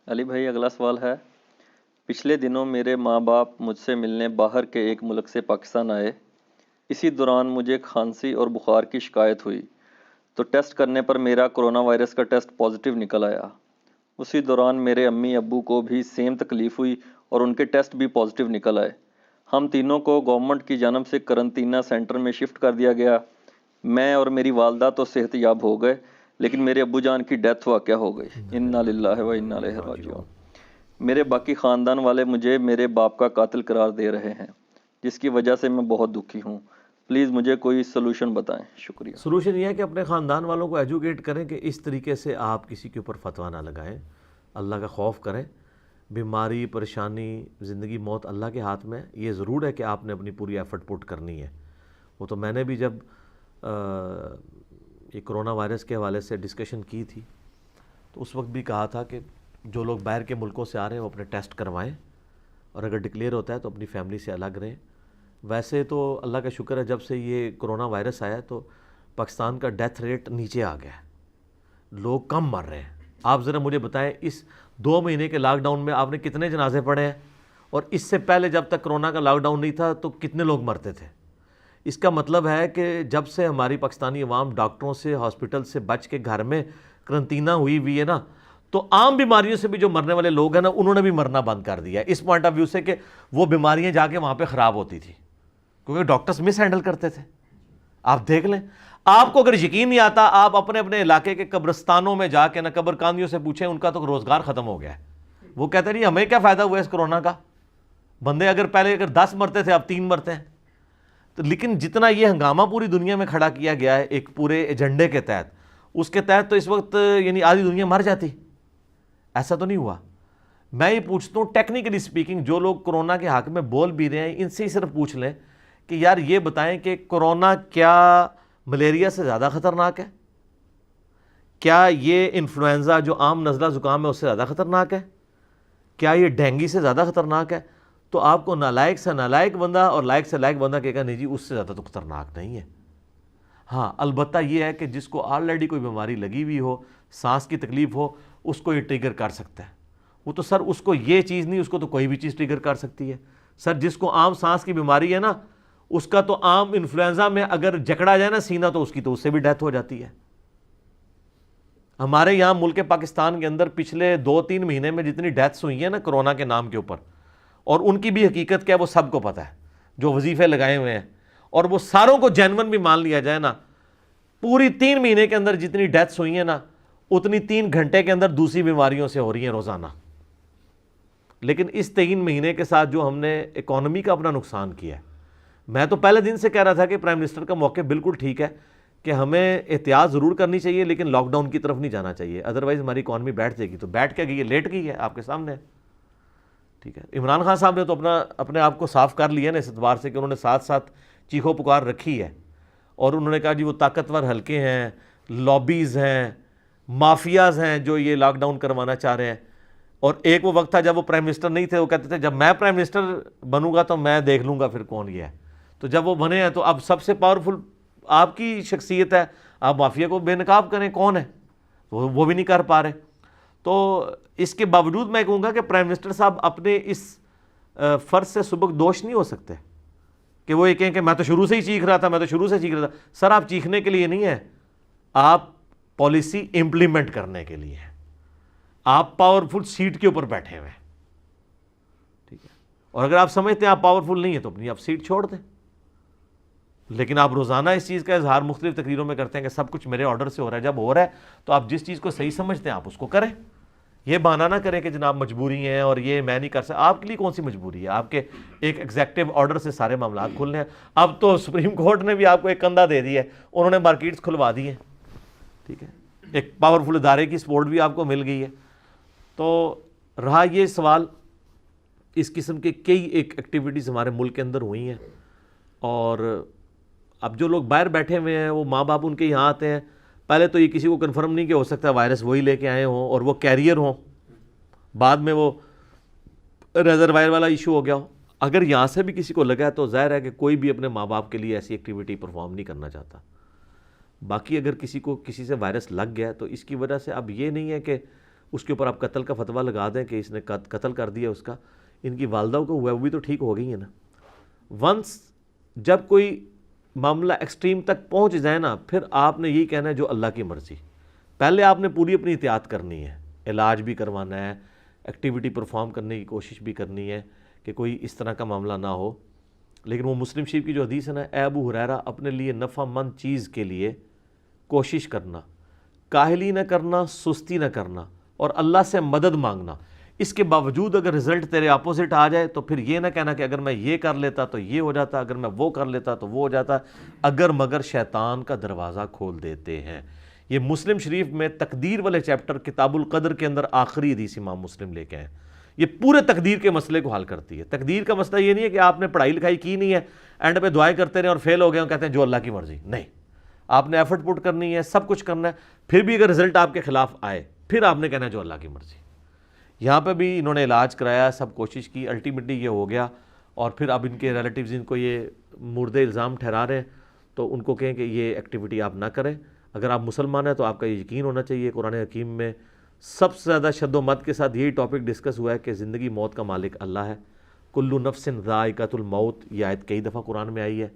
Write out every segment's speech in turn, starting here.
علی بھائی اگلا سوال ہے، پچھلے دنوں میرے ماں باپ مجھ سے ملنے باہر کے ایک ملک سے پاکستان آئے۔ اسی دوران مجھے کھانسی اور بخار کی شکایت ہوئی تو ٹیسٹ کرنے پر میرا کرونا وائرس کا ٹیسٹ پازیٹیو نکل آیا۔ اسی دوران میرے امی ابو کو بھی سیم تکلیف ہوئی اور ان کے ٹیسٹ بھی پازیٹیو نکل آئے۔ ہم تینوں کو گورنمنٹ کی جانب سے قرنطینہ سینٹر میں شفٹ کر دیا گیا۔ میں اور میری والدہ تو صحت یاب ہو گئے، لیکن میرے ابو جان کی ڈیتھ واقع ہو گئی۔ انا للہ و انا الیہ راجعون۔ میرے باقی خاندان والے مجھے میرے باپ کا قاتل قرار دے رہے ہیں، جس کی وجہ سے میں بہت دکھی ہوں۔ پلیز مجھے کوئی سلوشن بتائیں، شکریہ۔ سلوشن یہ ہے کہ اپنے خاندان والوں کو ایجوکیٹ کریں کہ اس طریقے سے آپ کسی کے اوپر فتویٰ نہ لگائیں، اللہ کا خوف کریں۔ بیماری، پریشانی، زندگی موت اللہ کے ہاتھ میں۔ یہ ضرور ہے کہ آپ نے اپنی پوری ایفرٹ پٹ کرنی ہے۔ وہ تو میں نے بھی جب یہ کرونا وائرس کے حوالے سے ڈسکشن کی تھی تو اس وقت بھی کہا تھا کہ جو لوگ باہر کے ملکوں سے آ رہے ہیں وہ اپنے ٹیسٹ کروائیں، اور اگر ڈکلیئر ہوتا ہے تو اپنی فیملی سے الگ رہیں۔ ویسے تو اللہ کا شکر ہے جب سے یہ کرونا وائرس آیا تو پاکستان کا ڈیتھ ریٹ نیچے آ گیا ہے، لوگ کم مر رہے ہیں۔ آپ ذرا مجھے بتائیں اس 2 مہینے کے لاک ڈاؤن میں آپ نے کتنے جنازے پڑھے ہیں، اور اس سے پہلے جب تک کرونا کا لاک ڈاؤن نہیں تھا تو کتنے لوگ مرتے تھے؟ اس کا مطلب ہے کہ جب سے ہماری پاکستانی عوام ڈاکٹروں سے، ہاسپٹل سے بچ کے گھر میں قرنطینہ ہوئی ہے نا، تو عام بیماریوں سے بھی جو مرنے والے لوگ ہیں نا انہوں نے بھی مرنا بند کر دیا ہے، اس پوائنٹ آف ویو سے کہ وہ بیماریاں جا کے وہاں پہ خراب ہوتی تھی کیونکہ ڈاکٹرز مس ہینڈل کرتے تھے۔ آپ دیکھ لیں، آپ کو اگر یقین نہیں آتا آپ اپنے اپنے علاقے کے قبرستانوں میں جا کے نا قبر کاندیوں سے پوچھیں، ان کا تو روزگار ختم ہو گیا ہے۔ وہ کہتے ہیں ہمیں کیا فائدہ ہوا اس کرونا کا، بندے اگر پہلے 10 مرتے تھے اب 3 مرتے ہیں۔ تو لیکن جتنا یہ ہنگامہ پوری دنیا میں کھڑا کیا گیا ہے ایک پورے ایجنڈے کے تحت، اس کے تحت تو اس وقت یعنی آدھی دنیا مر جاتی، ایسا تو نہیں ہوا۔ میں یہ پوچھتا ہوں ٹیکنیکلی سپیکنگ، جو لوگ کرونا کے حق میں بول بھی رہے ہیں ان سے ہی صرف پوچھ لیں کہ یار یہ بتائیں کہ کرونا کیا ملیریا سے زیادہ خطرناک ہے؟ کیا یہ انفلوئنزا جو عام نزلہ زکام ہے اس سے زیادہ خطرناک ہے؟ کیا یہ ڈینگی سے زیادہ خطرناک ہے؟ تو آپ کو نالائق سے نالائق بندہ اور لائق سے لائق بندہ کہے گا نہیں جی اس سے زیادہ تو خطرناک نہیں ہے۔ ہاں البتہ یہ ہے کہ جس کو آلریڈی کوئی بیماری لگی ہوئی ہو، سانس کی تکلیف ہو، اس کو یہ ٹریگر کر سکتا ہے۔ وہ تو سر اس کو یہ چیز نہیں، اس کو تو کوئی بھی چیز ٹریگر کر سکتی ہے۔ سر جس کو عام سانس کی بیماری ہے نا، اس کا تو عام انفلوئنزا میں اگر جکڑا جائے نا سینہ تو اس کی تو اس سے بھی ڈیتھ ہو جاتی ہے۔ ہمارے یہاں ملک پاکستان کے اندر پچھلے 2-3 مہینے میں جتنی ڈیتھس ہوئی ہیں نا کرونا کے نام کے اوپر، اور ان کی بھی حقیقت کیا ہے وہ سب کو پتہ ہے جو وظیفے لگائے ہوئے ہیں، اور وہ ساروں کو جینون بھی مان لیا جائے نا، پوری 3 مہینے کے اندر جتنی ڈیتھس ہوئی ہیں نا اتنی 3 گھنٹے کے اندر دوسری بیماریوں سے ہو رہی ہیں روزانہ۔ لیکن اس 3 مہینے کے ساتھ جو ہم نے اکانومی کا اپنا نقصان کیا ہے، میں تو پہلے دن سے کہہ رہا تھا کہ پرائم منسٹر کا موقع بالکل ٹھیک ہے کہ ہمیں احتیاط ضرور کرنی چاہیے لیکن لاک ڈاؤن کی طرف نہیں جانا چاہیے، ادروائز ہماری اکانومی بیٹھ جائے گی۔ تو بیٹھ کے گئی ہے، لیٹ گئی ہے آپ کے سامنے، ٹھیک ہے۔ عمران خان صاحب نے تو اپنے آپ کو صاف کر لیا نا اس اعتبار سے کہ انہوں نے ساتھ ساتھ چیخو پکار رکھی ہے، اور انہوں نے کہا جی وہ طاقتور حلقے ہیں، لابیز ہیں، مافیاز ہیں جو یہ لاک ڈاؤن کروانا چاہ رہے ہیں۔ اور ایک وہ وقت تھا جب وہ پرائم منسٹر نہیں تھے، وہ کہتے تھے جب میں پرائم منسٹر بنوں گا تو میں دیکھ لوں گا پھر کون یہ ہے۔ تو جب وہ بنے ہیں تو اب سب سے پاورفل آپ کی شخصیت ہے، آپ مافیا کو بے نقاب کریں، کون ہے؟ وہ بھی نہیں کر پا رہے۔ تو اس کے باوجود میں کہوں گا کہ پرائم منسٹر صاحب اپنے اس فرض سے سبک دوش نہیں ہو سکتے کہ وہ یہ کہیں کہ میں تو شروع سے ہی چیخ رہا تھا، سر آپ چیخنے کے لیے نہیں ہے، آپ پالیسی امپلیمنٹ کرنے کے لیے ہیں۔ آپ پاورفل سیٹ کے اوپر بیٹھے ہوئے ہیں، ٹھیک ہے، اور اگر آپ سمجھتے ہیں آپ پاورفل نہیں ہیں تو اپنی آپ سیٹ چھوڑ دیں۔ لیکن آپ روزانہ اس چیز کا اظہار مختلف تقریروں میں کرتے ہیں کہ سب کچھ میرے آرڈر سے ہو رہا ہے۔ جب ہو رہا ہے تو آپ جس چیز کو صحیح سمجھتے ہیں آپ اس کو کریں، یہ بہانہ نہ کریں کہ جناب مجبوری ہے اور یہ میں نہیں کر سکتا۔ آپ کے لیے کون سی مجبوری ہے؟ آپ کے ایک ایگزیکٹو آرڈر سے سارے معاملات کھلنے ہیں۔ اب تو سپریم کورٹ نے بھی آپ کو ایک کندھا دے دی ہے، انہوں نے مارکیٹس کھلوا دی ہیں، ٹھیک ہے، ایک پاورفل ادارے کی سپورٹ بھی آپ کو مل گئی ہے۔ تو رہا یہ سوال، اس قسم کے کئی ایک ایکٹیویٹیز ہمارے ملک کے اندر ہوئی ہیں، اور اب جو لوگ باہر بیٹھے ہوئے ہیں وہ ماں باپ ان کے یہاں آتے ہیں، پہلے تو یہ کسی کو کنفرم نہیں کہ ہو سکتا ہے وائرس وہی لے کے آئے ہوں اور وہ کیریئر ہوں، بعد میں وہ ریزروائر والا ایشو ہو گیا ہو۔ اگر یہاں سے بھی کسی کو لگا ہے تو ظاہر ہے کہ کوئی بھی اپنے ماں باپ کے لیے ایسی ایکٹیویٹی پرفارم نہیں کرنا چاہتا۔ باقی اگر کسی کو کسی سے وائرس لگ گیا تو اس کی وجہ سے اب یہ نہیں ہے کہ اس کے اوپر آپ قتل کا فتویٰ لگا دیں کہ اس نے قتل کر دیا اس کا. ان کی والدہ کو ہوا وہ بھی تو ٹھیک ہو گئی ہے نا. ونس جب کوئی معاملہ ایکسٹریم تک پہنچ جائے نا, پھر آپ نے یہی کہنا ہے جو اللہ کی مرضی. پہلے آپ نے پوری اپنی احتیاط کرنی ہے, علاج بھی کروانا ہے, ایکٹیویٹی پرفارم کرنے کی کوشش بھی کرنی ہے کہ کوئی اس طرح کا معاملہ نہ ہو. لیکن وہ مسلم شریف کی جو حدیث ہے نا, اے ابو ہریرہ اپنے لیے نفع مند چیز کے لیے کوشش کرنا, کاہلی نہ کرنا, سستی نہ کرنا, اور اللہ سے مدد مانگنا. اس کے باوجود اگر رزلٹ تیرے اپوزٹ آ جائے تو پھر یہ نہ کہنا کہ اگر میں یہ کر لیتا تو یہ ہو جاتا, اگر میں وہ کر لیتا تو وہ ہو جاتا. اگر مگر شیطان کا دروازہ کھول دیتے ہیں. یہ مسلم شریف میں تقدیر والے چیپٹر کتاب القدر کے اندر آخری حدیث امام مسلم لے کے ہیں. یہ پورے تقدیر کے مسئلے کو حل کرتی ہے. تقدیر کا مسئلہ یہ نہیں ہے کہ آپ نے پڑھائی لکھائی کی نہیں ہے, اینڈ پہ دعائیں کرتے رہے اور فیل ہو گئے اور کہتے ہیں جو اللہ کی مرضی. نہیں, آپ نے ایفرٹ پٹ کرنی ہے, سب کچھ کرنا ہے, پھر بھی اگر رزلٹ آپ کے خلاف آئے پھر آپ نے کہنا ہے جو اللہ کی مرضی. یہاں پہ بھی انہوں نے علاج کرایا, سب کوشش کی, الٹیمیٹلی یہ ہو گیا. اور پھر اب ان کے ریلیٹیوز ان کو یہ مرد الزام ٹھہرا رہے ہیں, تو ان کو کہیں کہ یہ ایکٹیویٹی آپ نہ کریں. اگر آپ مسلمان ہیں تو آپ کا یہ یقین ہونا چاہیے. قرآن حکیم میں سب سے زیادہ شد و مت کے ساتھ یہی ٹاپک ڈسکس ہوا ہے کہ زندگی موت کا مالک اللہ ہے. کلو نفس ذائقۃ الموت, یہ آیت کئی دفعہ قرآن میں آئی ہے.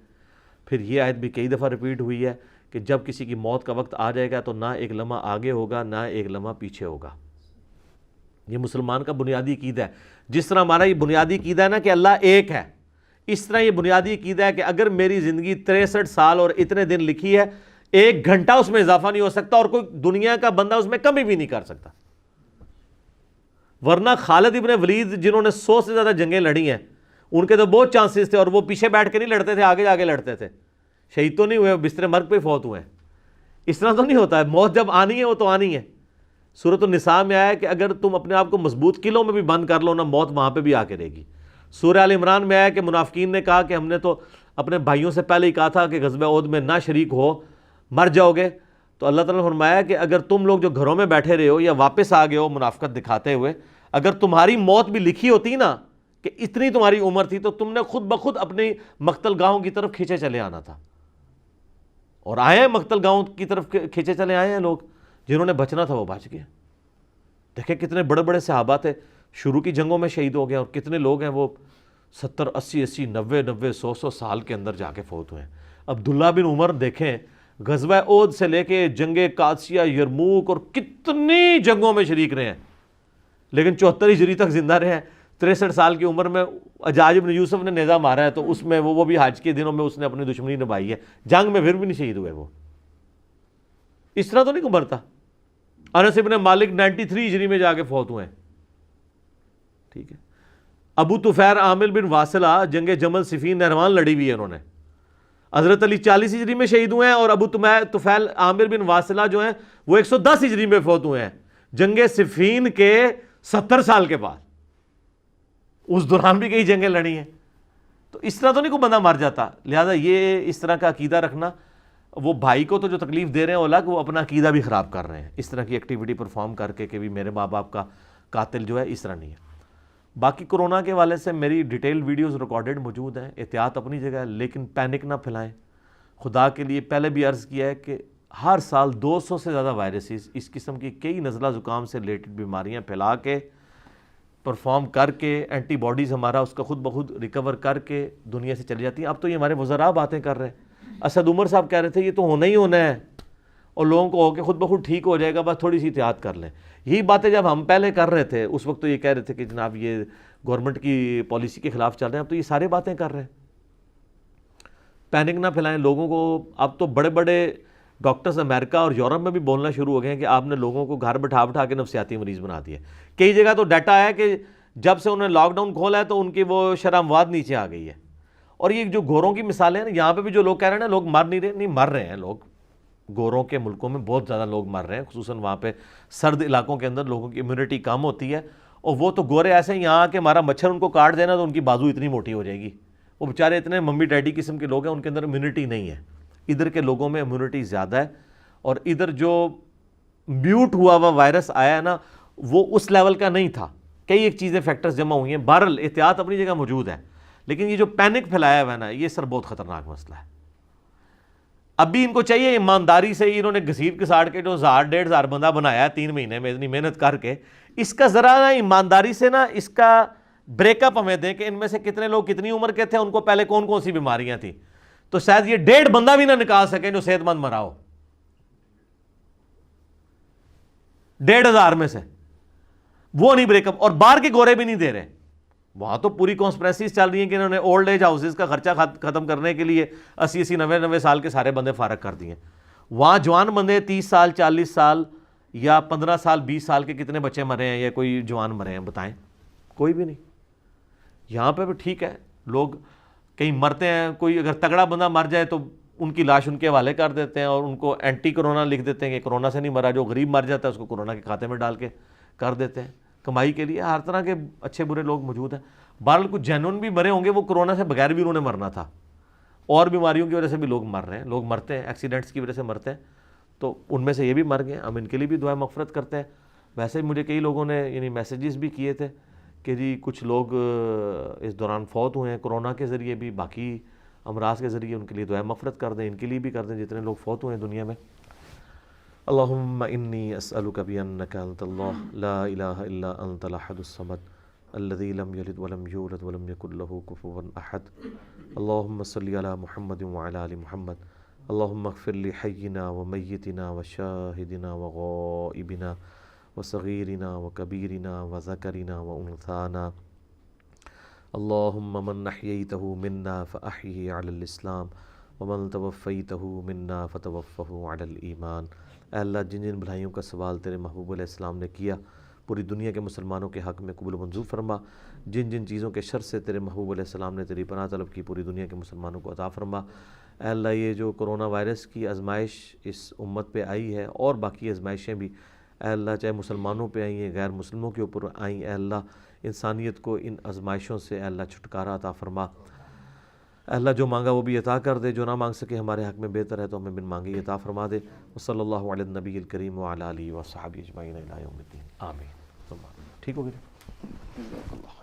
پھر یہ آیت بھی کئی دفعہ ریپیٹ ہوئی ہے کہ جب کسی کی موت کا وقت آ جائے گا تو نہ ایک لمحہ آگے ہوگا نہ ایک لمحہ پیچھے ہوگا. یہ مسلمان کا بنیادی عقیدہ ہے. جس طرح ہمارا یہ بنیادی عقیدہ ہے نا کہ اللہ ایک ہے, اس طرح یہ بنیادی عقیدہ ہے کہ اگر میری زندگی 63 سال اور اتنے دن لکھی ہے, 1 گھنٹہ اس میں اضافہ نہیں ہو سکتا اور کوئی دنیا کا بندہ اس میں کمی بھی نہیں کر سکتا. ورنہ خالد ابن ولید جنہوں نے 100 سے زیادہ جنگیں لڑی ہیں, ان کے تو بہت چانسز تھے, اور وہ پیچھے بیٹھ کے نہیں لڑتے تھے, آگے جا کے لڑتے تھے. شہید تو نہیں ہوئے, بستر مرگ پہ فوت ہوئے ہیں. اس طرح تو نہیں ہوتا ہے. موت جب آنی ہے وہ تو آنی ہے. سورۃ النساء میں آیا ہے کہ اگر تم اپنے آپ کو مضبوط قلعوں میں بھی بند کر لو نا, موت وہاں پہ بھی آ کے رہے گی. سورہ آل عمران میں آیا کہ منافقین نے کہا کہ ہم نے تو اپنے بھائیوں سے پہلے ہی کہا تھا کہ غزوہ احد میں نہ شریک ہو, مر جاؤ گے. تو اللہ تعالیٰ نے فرمایا کہ اگر تم لوگ جو گھروں میں بیٹھے رہے ہو یا واپس آ گئے ہو منافقت دکھاتے ہوئے, اگر تمہاری موت بھی لکھی ہوتی نا کہ اتنی تمہاری عمر تھی, تو تم نے خود بخود اپنی مقتل گاہوں کی طرف کھینچے چلے آنا تھا. اور آئے ہیں مقتل گاہوں کی طرف کھینچے چلے آئے ہیں لوگ. جنہوں نے بچنا تھا وہ بچ گئے. دیکھیں کتنے بڑے بڑے صحابہ تھے, شروع کی جنگوں میں شہید ہو گئے, اور کتنے لوگ ہیں وہ 70 80 80 90 90 100 سال کے اندر جا کے فوت ہوئے ہیں. عبداللہ بن عمر دیکھیں, غزوہ احد سے لے کے جنگ قادسیہ, یرموک, اور کتنی جنگوں میں شریک رہے ہیں, لیکن 74 ہجری تک زندہ رہے ہیں. 63 سال کی عمر میں حجاج بن یوسف نے نیزہ مارا ہے, تو اس میں وہ بھی حج کے دنوں میں اس نے اپنی دشمنی نبھائی ہے. جنگ میں پھر بھی نہیں شہید ہوئے. وہ اس طرح تو نہیں کو مرتا. انس ابن مالک 93 ہجری میں جا کے فوت ہوئے ہیں. ٹھیک ہے. ابو طفیل عامر بن واصلہ جنگ جمل صفین نہروان لڑی ہوئی ہے انہوں نے. حضرت علی 40 ہجری میں شہید ہوئے ہیں, اور ابو طفیل عامر بن واصلہ جو ہیں وہ 110 ہجری میں فوت ہوئے ہیں, جنگ صفین کے 70 سال کے بعد. اس دوران بھی کئی جنگیں لڑی ہیں. تو اس طرح تو نہیں کوئی بندہ مر جاتا. لہذا یہ اس طرح کا عقیدہ رکھنا, وہ بھائی کو تو جو تکلیف دے رہے ہیں الگ, وہ اپنا عقیدہ بھی خراب کر رہے ہیں اس طرح کی ایکٹیویٹی پرفارم کر کے کہ بھی میرے ماں باپ کا قاتل جو ہے, اس طرح نہیں ہے. باقی کرونا کے حوالے سے میری ڈیٹیل ویڈیوز ریکارڈڈ موجود ہیں. احتیاط اپنی جگہ ہے, لیکن پینک نہ پھیلائیں. خدا کے لیے پہلے بھی عرض کیا ہے کہ ہر سال 200 سے زیادہ وائرسز, اس قسم کی کئی نزلہ زکام سے ریلیٹڈ بیماریاں پھیلا کے پرفارم کر کے اینٹی باڈیز ہمارا اس کا خود بخود ریکور کر کے دنیا سے چلی جاتی ہیں. اب تو یہ ہمارے وزراء باتیں کر رہے ہیں. اسد عمر صاحب کہہ رہے تھے یہ تو ہونا ہی ہونا ہے, اور لوگوں کو ہو کے خود بخود ٹھیک ہو جائے گا, بس تھوڑی سی احتیاط کر لیں. یہی باتیں جب ہم پہلے کر رہے تھے اس وقت تو یہ کہہ رہے تھے کہ جناب یہ گورنمنٹ کی پالیسی کے خلاف چل رہے ہیں. اب تو یہ سارے باتیں کر رہے ہیں. پینک نہ پھیلائیں لوگوں کو. اب تو بڑے بڑے ڈاکٹرز امریکہ اور یورپ میں بھی بولنا شروع ہو گئے ہیں کہ آپ نے لوگوں کو گھر بٹھا بٹھا کے نفسیاتی مریض بنا دیا. کئی جگہ تو ڈیٹا ہے کہ جب سے انہوں نے لاک ڈاؤن کھولا ہے تو ان کی وہ شرح اموات نیچے آ گئی ہے. اور یہ جو گوروں کی مثالیں ہیں نا, یہاں پہ بھی جو لوگ کہہ رہے ہیں نا لوگ مر نہیں رہے, نہیں مر رہے ہیں لوگ. گوروں کے ملکوں میں بہت زیادہ لوگ مر رہے ہیں, خصوصاً وہاں پہ سرد علاقوں کے اندر لوگوں کی امیونٹی کم ہوتی ہے. اور وہ تو گورے ایسے ہیں یہاں آ کے ہمارا مچھر ان کو کاٹ دینا تو ان کی بازو اتنی موٹی ہو جائے گی. وہ بیچارے اتنے ممی ڈیڈی قسم کے لوگ ہیں, ان کے اندر امیونٹی نہیں ہے. ادھر کے لوگوں میں امیونٹی زیادہ ہے, اور ادھر جو میوٹ ہوا ہوا وائرس آیا ہے نا وہ اس لیول کا نہیں تھا. کئی ایک چیزیں فیکٹرز جمع ہوئی ہیں. بہرحال احتیاط اپنی جگہ موجود ہے, لیکن یہ جو پینک پھیلایا ہوا ہے نا یہ سر بہت خطرناک مسئلہ ہے. اب بھی ان کو چاہیے ایمانداری سے ہی انہوں نے گھسیٹ گھساڑ کے جو 1000-1500 بندہ بنایا ہے 3 مہینے میں اتنی محنت کر کے، اس کا ذرا نا ایمانداری سے نا اس کا بریک اپ ہمیں دیں کہ ان میں سے کتنے لوگ کتنی عمر کے تھے، ان کو پہلے کون کون سی بیماریاں تھیں، تو شاید یہ 1.5 بندہ بھی نہ نکال سکیں جو صحت مند مرا ہو 1,500 میں سے، وہ نہیں بریک اپ، اور باہر کے گورے بھی نہیں دے رہے۔ وہاں تو پوری کانسپریسیز چل رہی ہیں کہ انہوں نے اولڈ ایج ہاؤسز کا خرچہ ختم کرنے کے لیے 80-90 سال کے سارے بندے فارغ کر دیے۔ وہاں جوان بندے 30 سال 40 سال یا 15 سال 20 سال کے کتنے بچے مرے ہیں یا کوئی جوان مرے ہیں بتائیں؟ کوئی بھی نہیں۔ یہاں پہ بھی ٹھیک ہے، لوگ کہیں مرتے ہیں، کوئی اگر تگڑا بندہ مر جائے تو ان کی لاش ان کے حوالے کر دیتے ہیں اور ان کو اینٹی کرونا لکھ دیتے ہیں کہ کرونا سے نہیں مرا، جو غریب مر جاتا ہے اس کو کرونا کے کھاتے میں ڈال کے کر دیتے ہیں کمائی کے لیے۔ ہر طرح کے اچھے برے لوگ موجود ہیں۔ بہرحال کچھ جینون بھی مرے ہوں گے، وہ کرونا سے بغیر بھی انہوں نے مرنا تھا، اور بیماریوں کی وجہ سے بھی لوگ مر رہے ہیں، لوگ مرتے ہیں ایکسیڈنٹس کی وجہ سے مرتے ہیں، تو ان میں سے یہ بھی مر گئے، ہم ان کے لیے بھی دعائیں مغفرت کرتے ہیں۔ ویسے مجھے کئی لوگوں نے یعنی میسیجز بھی کیے تھے کہ جی کچھ لوگ اس دوران فوت ہوئے ہیں کرونا کے ذریعے بھی، باقی امراض کے ذریعے، ان کے لیے دعائیں مغفرت کر دیں، ان کے لیے بھی کر دیں جتنے لوگ فوت ہوئے ہیں دنیا میں۔ اللہم انی اسألک بانک انت اللہ لا الہ الا انت الاحد الصمد الذی لم یلد ولم یولد ولم یکن له کفوا احد، اللہم صلی علی محمد وعلی آل محمد، اللہم اغفر لحینا ومیتنا وشاہدنا وغائبنا وصغیرنا وکبیرنا وذکرنا وانثانا، اللہم من احییتہ منا فاحیہ علی الاسلام ومن توفیتہ منا فتوفہ علی الایمان۔ اے اللہ جن جن بھلائیوں کا سوال تیرے محبوب علیہ السلام نے کیا پوری دنیا کے مسلمانوں کے حق میں قبول و منظور فرما، جن جن چیزوں کے شر سے تیرے محبوب علیہ السلام نے تیری پناہ طلب کی پوری دنیا کے مسلمانوں کو عطا فرما۔ اے اللہ یہ جو کرونا وائرس کی آزمائش اس امت پہ آئی ہے اور باقی آزمائشیں بھی اے اللہ چاہے مسلمانوں پہ آئی ہیں غیر مسلموں کے اوپر آئیں، اے اللہ انسانیت کو ان آزمائشوں سے اے اللہ چھٹکارا عطا فرما۔ اے اللہ جو مانگا وہ بھی عطا کر دے، جو نہ مانگ سکے ہمارے حق میں بہتر ہے تو ہمیں بن مانگے عطا فرما دے۔ وصلی اللہ علی النبی الکریم وعلی آلہ وصحبہ اجمعین الی یوم الدین، آمین۔ ٹھیک ہو گیا؟